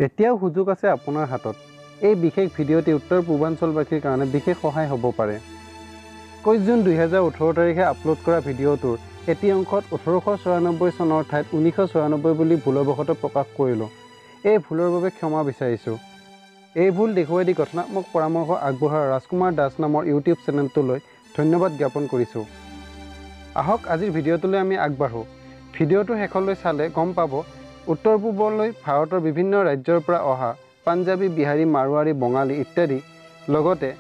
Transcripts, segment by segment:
এতিয়াও সুযোগ আছে আপোনাৰ হাতত। এই বিশেষ ভিডিঅ'টি উত্তৰ পূৰ্বাঞ্চলবাসীৰ কাৰণে বিশেষ সহায় হ'ব পাৰে। 21 জুন 2018 তাৰিখে আপলোড কৰা ভিডিঅ'টোৰ এটি অংশত 1894 চনৰ ঠাইত 1994 বুলি ভুলবশতঃ প্ৰকাশ কৰিলোঁ। এই ভুলৰ বাবে ক্ষমা বিচাৰিছোঁ। এই ভুল দেখুৱাই দি গঠনাত্মক পৰামৰ্শ আগবঢ়োৱা ৰাজকুমাৰ দাস নামৰ ইউটিউব চেনেলটোলৈ ধন্যবাদ জ্ঞাপন কৰিছোঁ। আহক আজিৰ ভিডিঅ'টোলৈ আমি আগবাঢ়োঁ। ভিডিঅ'টো শেষলৈ চালে গম পাব উত্তৰ পূবলৈ ভাৰতৰ বিভিন্ন ৰাজ্যৰ পৰা অহা পাঞ্জাবী, বিহাৰী, মাৰোৱাৰী, বঙালী ইত্যাদি লগতে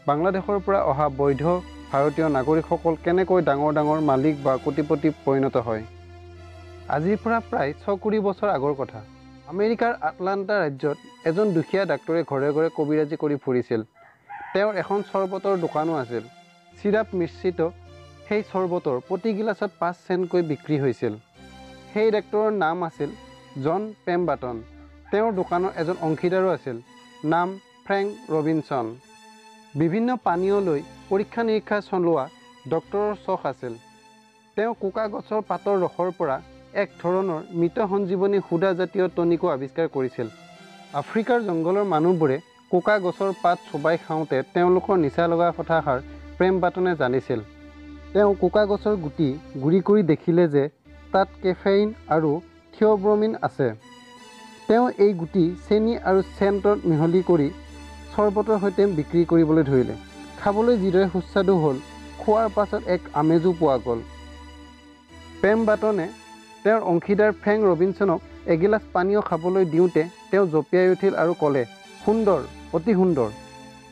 বাংলাদেশৰ পৰা অহা বৈধ ভাৰতীয় নাগৰিকসকল কেনেকৈ ডাঙৰ ডাঙৰ মালিক বা কোটিপতি পৰিণত হয়। আজিৰ পৰা প্ৰায় 6 বছৰ আগৰ কথা। আমেৰিকাৰ আটলাণ্টা ৰাজ্যত এজন দুখীয়া ডাক্তৰে ঘৰে ঘৰে কবিৰাজী কৰি ফুৰিছিল। তেওঁৰ এখন চৰবতৰ দোকানো আছিল। চিৰাপ মিশ্ৰিত সেই চৰবতৰ প্ৰতি গিলাচত 5 চেণ্টকৈ বিক্ৰী হৈছিল। সেই ডাক্তৰৰ নাম আছিল জন পেম্বাৰ্টন। তেওঁৰ দোকানৰ এজন অংশীদাৰো আছিল, নাম ফ্ৰেংক ৰবিনছন। বিভিন্ন পানীয় লৈ পৰীক্ষা নিৰীক্ষা চলোৱা ডক্তৰৰ চখ আছিল। তেওঁ কোকা গছৰ পাতৰ ৰসৰ পৰা এক ধৰণৰ মৃত সঞ্জীৱনী সুদা জাতীয় টনিকো আৱিষ্কাৰ কৰিছিল। আফ্ৰিকাৰ জংঘলৰ মানুহবোৰে কোকা গছৰ পাত চোবাই খাওঁতে তেওঁলোকৰ নিচা লগা কথাষাৰ পেম্বাৰ্টনে জানিছিল। তেওঁ কোকা গছৰ গুটি গুৰি কৰি দেখিলে যে তাত কেফেইন আৰু থিঅব্ৰমিন আছে। তেওঁ এই গুটি চেনি আৰু চেণ্টত মিহলি কৰি চৰবতৰ সৈতে বিক্ৰী কৰিবলৈ ধৰিলে। খাবলৈ যিদৰে সুস্বাদু হ'ল, খোৱাৰ পাছত এক আমেজো পোৱা গ'ল। পেম্বাৰ্টনে তেওঁৰ অংশীদাৰ ফ্ৰেংক ৰবিনছনক এগিলাচ পানীয় খাবলৈ দিওঁতে তেওঁ জঁপিয়াই উঠিল আৰু ক'লে, সুন্দৰ, অতি সুন্দৰ।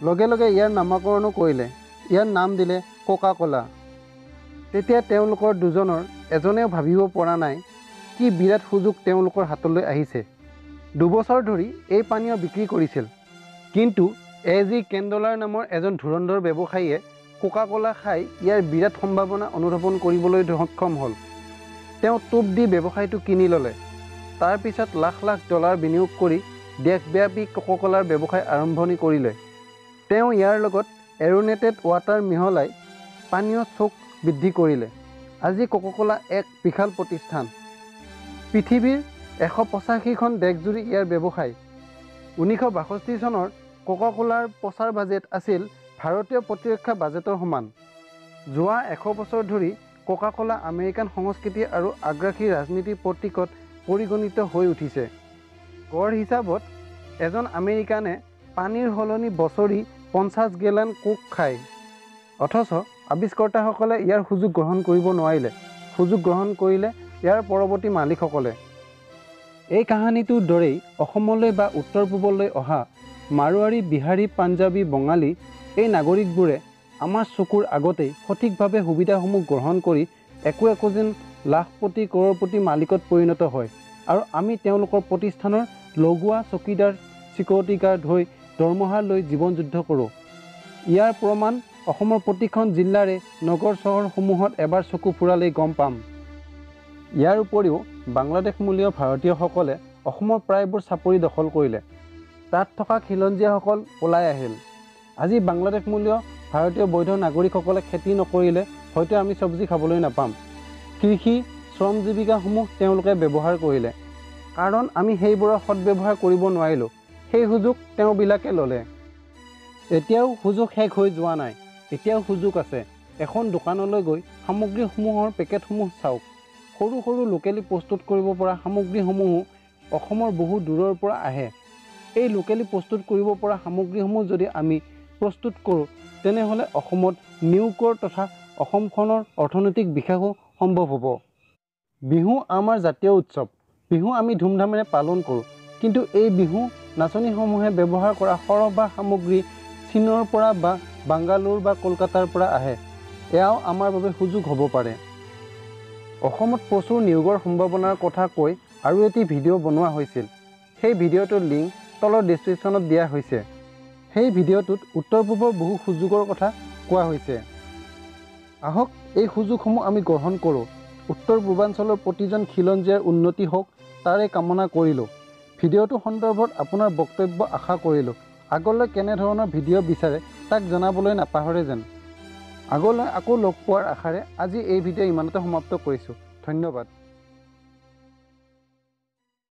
লগে লগে ইয়াৰ নামাকৰণো কৰিলে। ইয়াৰ নাম দিলে কোকা কোলা। তেতিয়া তেওঁলোকৰ দুজনৰ এজনেও ভাবিব পৰা নাই কি বিৰাট সুযোগ তেওঁলোকৰ হাতলৈ আহিছে। 2 বছৰ ধৰি এই পানীয় বিক্ৰী কৰিছিল। কিন্তু এজি কেণ্ডলাৰ নামৰ এজন ধুৰন্ধৰ ব্যৱসায়ীয়ে কোকা কোলা খাই ইয়াৰ বিৰাট সম্ভাৱনা অনুধাৱন কৰিবলৈ সক্ষম হ'ল। তেওঁ টোপ দি ব্যৱসায়টো কিনি ল'লে। তাৰ পিছত লাখ লাখ ডলাৰ বিনিয়োগ কৰি দেশব্যাপী কোকা কোলাৰ ব্যৱসায় আৰম্ভণি কৰিলে। তেওঁ ইয়াৰ লগত এৰোনেটেড ৱাটাৰ মিহলাই পানীয় চোক বৃদ্ধি কৰিলে। আজি কোকা কোলা এক বিশাল প্ৰতিষ্ঠান। পৃথিৱীৰ 185খন দেশজুৰি ইয়াৰ ব্যৱসায়। 1962 চনৰ কোকা কোলাৰ প্ৰচাৰ বাজেট আছিল ভাৰতীয় প্ৰতিৰক্ষা বাজেটৰ সমান। যোৱা 100 বছৰ ধৰি কোকা কোলা আমেৰিকান সংস্কৃতি আৰু আগ্ৰাসী ৰাজনীতিৰ প্ৰতীকত পৰিগণিত হৈ উঠিছে। গড় হিচাপত এজন আমেৰিকানে পানীৰ সলনি বছৰি 50 গেলন কোক খায়। অথচ আৱিষ্কৰ্তাসকলে ইয়াৰ সুযোগ গ্ৰহণ কৰিব নোৱাৰিলে। সুযোগ গ্ৰহণ কৰিলে ইয়াৰ পৰৱৰ্তী মালিকসকলে। এই কাহিনীটোৰ দৰেই অসমলৈ বা উত্তৰ পূবলৈ অহা মাৰোৱাৰী, বিহাৰী, পাঞ্জাবী, বঙালী এই নাগৰিকবোৰে আমাৰ চকুৰ আগতেই সঠিকভাৱে সুবিধাসমূহ গ্ৰহণ কৰি একো যেন লাখপতি কৰোড়পতি মালিকত পৰিণত হয় আৰু আমি তেওঁলোকৰ প্ৰতিষ্ঠানৰ লগোৱা চকীদাৰ, চিকিউৰিটি গাৰ্ড হৈ দৰমহা লৈ জীৱন যুদ্ধ কৰোঁ। ইয়াৰ প্ৰমাণ অসমৰ প্ৰতিখন জিলাৰে নগৰ চহৰসমূহত এবাৰ চকু ফুৰালেই গম পাম। ইয়াৰ উপৰিও বাংলাদেশমূলীয় ভাৰতীয়সকলে অসমৰ প্ৰায়বোৰ চাপৰি দখল কৰিলে। তাত থকা খিলঞ্জীয়াসকল ওলাই আহিল। আজি বাংলাদেশমূলীয় ভাৰতীয় বৈধ নাগৰিকসকলে খেতি নকৰিলে হয়তো আমি চব্জি খাবলৈ নাপাম। কৃষি, শ্ৰম জীৱিকাসমূহ তেওঁলোকে ব্যৱহাৰ কৰিলে। কাৰণ আমি সেইবোৰৰ সৎব্যৱহাৰ কৰিব নোৱাৰিলোঁ। সেই সুযোগ তেওঁবিলাকে ল'লে। এতিয়াও সুযোগ শেষ হৈ যোৱা নাই। এতিয়াও সুযোগ আছে। এখন দোকানলৈ গৈ সামগ্ৰীসমূহৰ পেকেটসমূহ চাওক। সৰু সৰু লোকেলি প্ৰস্তুত কৰিব পৰা সামগ্ৰীসমূহো অসমৰ বহু দূৰৰ পৰা আহে। এই লোকেলি প্ৰস্তুত কৰিব পৰা সামগ্ৰীসমূহ যদি আমি প্ৰস্তুত কৰোঁ তেনেহ'লে অসমত নিয়োগৰ তথা অসমখনৰ অৰ্থনৈতিক বিকাশো সম্ভৱ হ'ব। বিহু আমাৰ জাতীয় উৎসৱ। বিহু আমি ধুমধামেৰে পালন কৰোঁ। কিন্তু এই বিহু নাচনীসমূহে ব্যৱহাৰ কৰা সৰহভাগ সামগ্ৰী চীনৰ পৰা বা বাংগালোৰ বা কলকাতাৰ পৰা আহে। এয়াও আমাৰ বাবে সুযোগ হ'ব পাৰে। অসমত প্ৰচুৰ নিয়োগৰ সম্ভাৱনাৰ কথা কৈ আৰু এটি ভিডিঅ' বনোৱা হৈছিল। সেই ভিডিঅ'টোৰ লিংক তলৰ ডেছক্ৰিপশ্যনত দিয়া হৈছে। সেই ভিডিঅ'টোত উত্তৰ পূবৰ বহু সুযোগৰ কথা কোৱা হৈছে। আহক এই সুযোগসমূহ আমি গ্ৰহণ কৰোঁ। উত্তৰ পূৰ্বাঞ্চলৰ প্ৰতিজন খিলঞ্জীয়াৰ উন্নতি হওক তাৰে কামনা কৰিলোঁ। ভিডিঅ'টো সন্দৰ্ভত আপোনাৰ বক্তব্য আশা কৰিলোঁ। আগলৈ কেনেধৰণৰ ভিডিঅ' বিচাৰে তাক জনাবলৈ নাপাহৰে যেন। আগলৈ আকৌ লগ পোৱাৰ আশাৰে আজি এই ভিডিঅ' ইমানতে সমাপ্ত কৰিছোঁ। ধন্যবাদ।